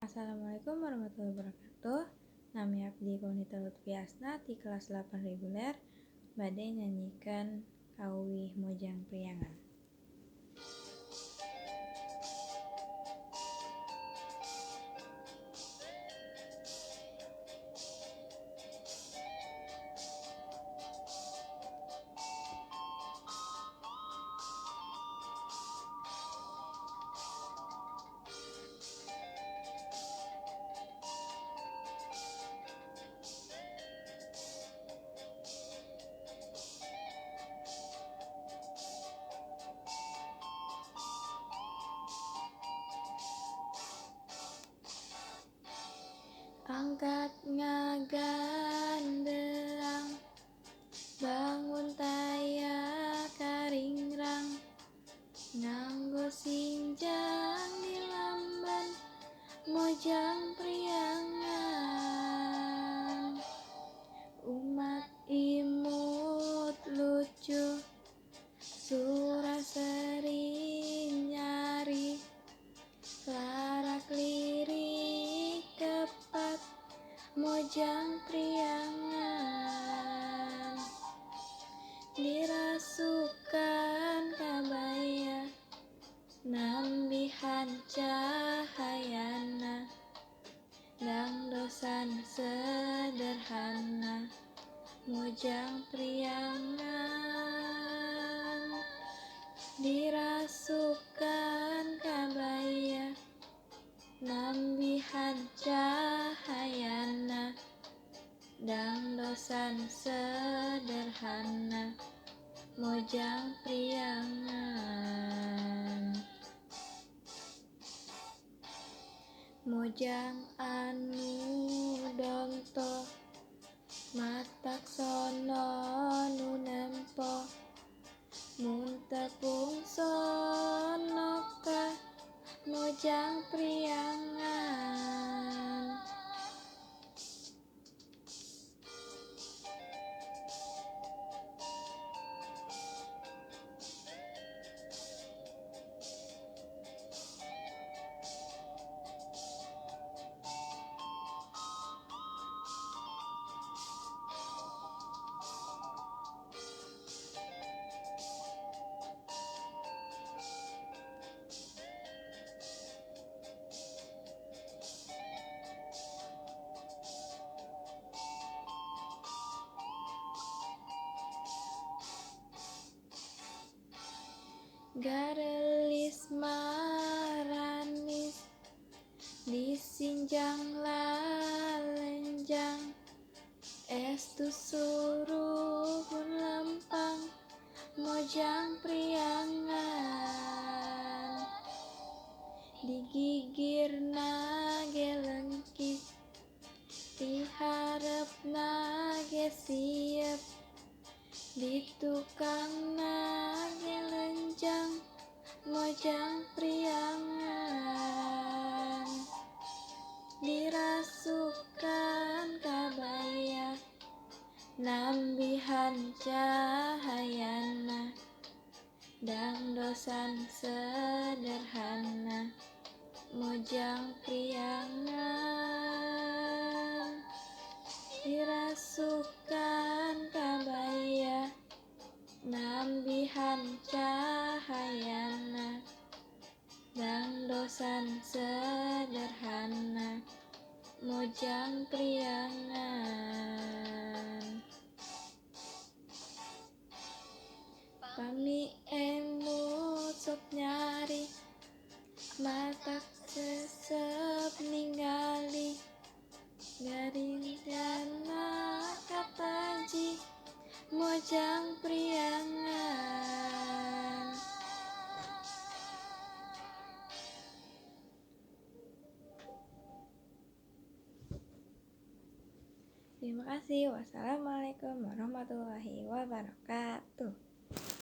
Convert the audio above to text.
Assalamualaikum warahmatullahi wabarakatuh. Nami abdi Konita Lutfi Asna di kelas 8 reguler. Bade nyanyikan Kawih Mojang Priangan. Angkat ngagandeang, bangun taya karingrang, nganggo sinjang di lamban, mojang priangan. Umat imut lucu, suraseri nyari, larak lirik kepat, mojang priangan. Dirasukan kabaya, nambihan cahayana, dangdosan sederhana, mojang priangan. Dirasukan kabaya, nambihan cahayana, dangdosan sederhana, mojang priangan. Mojang anu donto, matak sono nu nempo, mun tepung sono ka, mojang priangan. Garelis maranis, disinjang lalenjang, estu suruh pun lempang, mojang priangan. Digigirna ge lengkih, diharepna ge siep, ditukangna ge lenjang, mojang priangan. Dirasukan kabaya, nambihan cahayana, dangdosan sederhana, mojang priangan. Dirasukan kabaya, nambihan cahayana, dangdosan sederhana, mojang priangan. Pami emut sok nyari, matak sesep ningali, garing dana kapaji, mojang priangan. Terima kasih. Wassalamualaikum warahmatullahi wabarakatuh.